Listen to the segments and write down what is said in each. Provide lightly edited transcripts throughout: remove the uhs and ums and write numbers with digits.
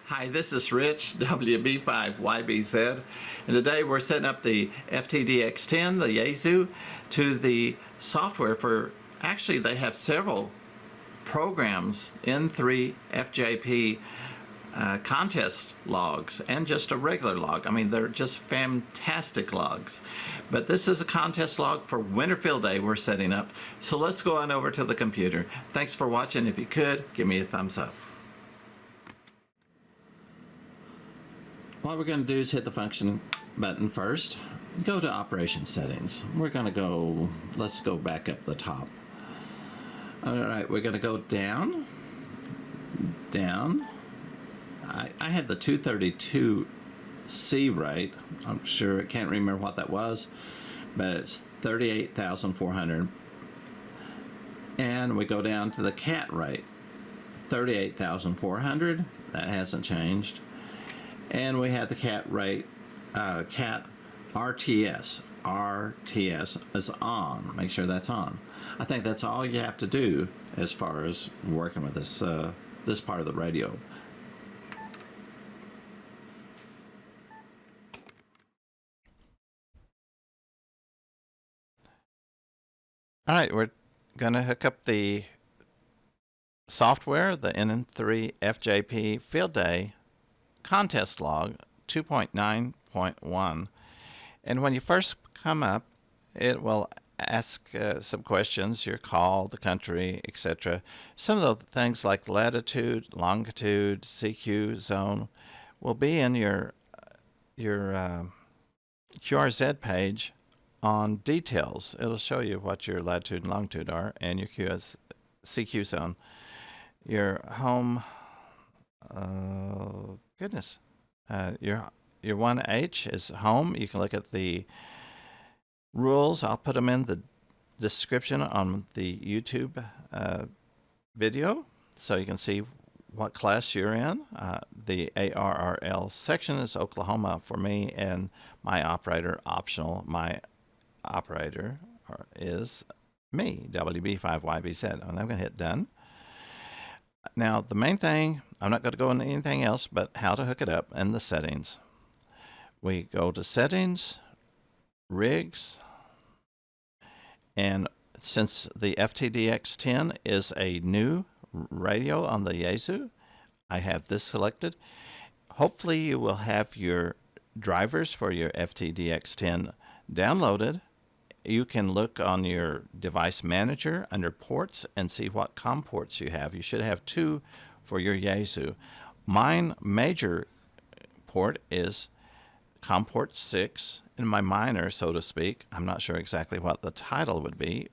Hi, this is Rich, WB5YBZ, and today we're setting up the FTDX10, the Yaesu, to the software for, actually they have several programs, N3FJP contest logs, and just a regular log. I mean, they're just fantastic logs. But this is a contest log for Winterfield Day we're setting up. So let's go on over to the computer. Thanks for watching. If you could, give me a thumbs up. What we're going to do is hit the function button first. Go to operation settings. We're going to go, let's go back up the top. All right, we're going to go down. I had the 232C rate. I'm sure, I can't remember what that was, but it's 38,400. And we go down to the cat rate, 38,400. That hasn't changed. And we have the cat rate, cat RTS. RTS is on. Make sure that's on. I think that's all you have to do as far as working with this this part of the radio. All right, we're going to hook up the software, the N3FJP Field Day Contest Log 2.9.1. And when you first come up, it will ask some questions, your call, the country, etc. Some of the things like latitude, longitude, CQ zone will be in your QRZ page on details. It'll show you what your latitude and longitude are and your CQ zone. Your home, your 1H is home. You can look at the rules. I'll put them in the description on the YouTube video so you can see what class you're in. The ARRL section is Oklahoma for me, and my operator optional. My operator is me, WB5YBZ, and I'm going to hit done. Now, the main thing, I'm not going to go into anything else but how to hook it up and the settings. We go to settings, rigs, and since the FTDX10 is a new radio on the Yaesu, I have this selected. Hopefully you will have your drivers for your FTDX10 downloaded. You can look on your device manager under ports and see what COM ports you have. You should have 2 for your Yaesu. Mine major port is COM port 6, and my minor, so to speak, I'm not sure exactly what the title would be,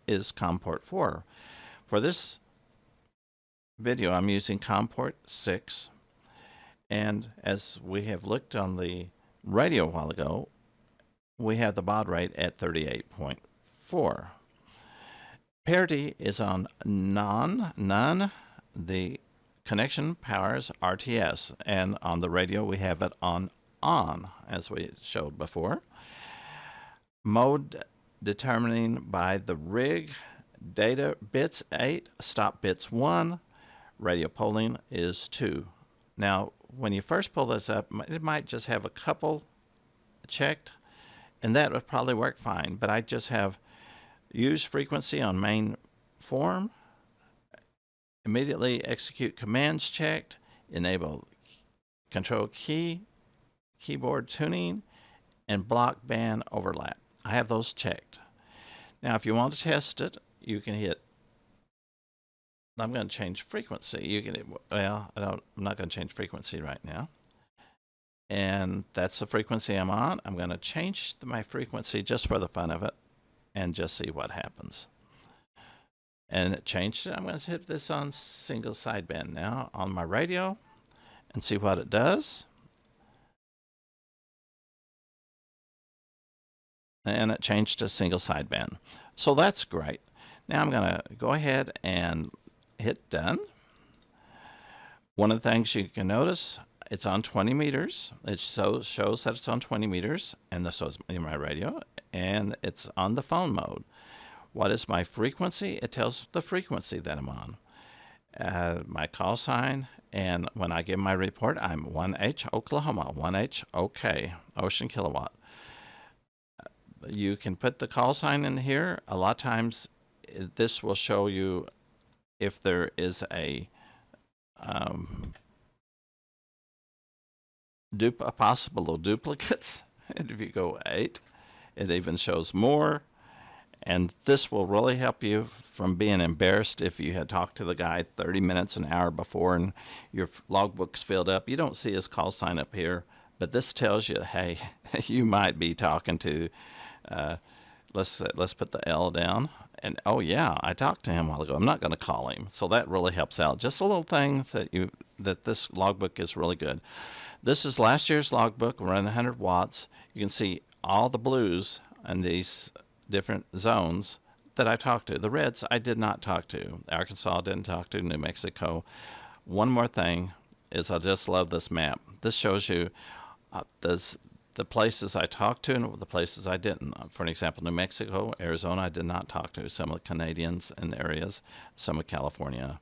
is COM port 4. For this video, I'm using COM port 6, and as we have looked on the radio a while ago, we have the baud rate at 38.4. Parity is on none. The connection powers RTS, and on the radio we have it on, as we showed before. Mode determining by the rig, data bits 8, stop bits 1, radio polling is 2. Now, when you first pull this up, it might just have a couple checked, and that would probably work fine, but I just have use frequency on main form, immediately execute commands checked, enable control key, keyboard tuning, and block band overlap. I have those checked. Now, if you want to test it, you can hit, I'm going to change frequency. You can, well, I'm not going to change frequency right now. And that's the frequency I'm on. I'm going to change my frequency just for the fun of it and just see what happens. And it changed it. I'm going to hit this on single sideband now on my radio and see what it does. And it changed to single sideband. So that's great. Now I'm going to go ahead and hit done. One of the things you can notice, it's on 20 meters. It shows that it's on 20 meters, and so is in my radio, and it's on the phone mode. What is my frequency? It tells the frequency that I'm on. My call sign And when I give my report, I'm 1H Oklahoma, 1H OK, Ocean Kilowatt. You can put the call sign in here. A lot of times this will show you if there is a possible duplicates. And if you go 8, it even shows more. And this will really help you from being embarrassed if you had talked to the guy 30 minutes, an hour before, and your logbook's filled up. You don't see his call sign up here, but this tells you, hey, you might be talking to, let's put the L down. And oh yeah, I talked to him a while ago. I'm not going to call him. So that really helps out. Just a little thing that this logbook is really good. This is last year's logbook. We're running 100 watts. You can see all the blues and these different zones that I talked to. The reds I did not talk to. Arkansas I didn't talk to. New Mexico. One more thing is I just love this map. This shows you the places I talked to and the places I didn't. For an example, New Mexico, Arizona I did not talk to. Some of the Canadians in areas. Some of California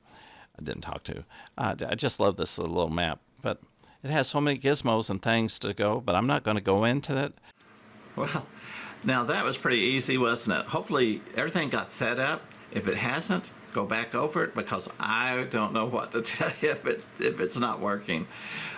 I didn't talk to. I just love this little map. But it has so many gizmos and things to go, but I'm not going to go into it. Well, now that was pretty easy, wasn't it? Hopefully everything got set up. If it hasn't, go back over it, because I don't know what to tell you if it's not working.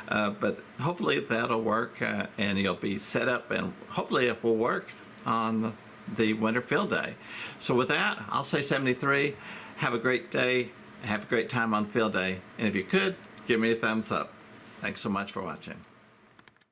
But hopefully that'll work, and you'll be set up, and hopefully it will work on the winter field day. So with that, I'll say 73. Have a great day. Have a great time on field day. And if you could, give me a thumbs up. Thanks so much for watching.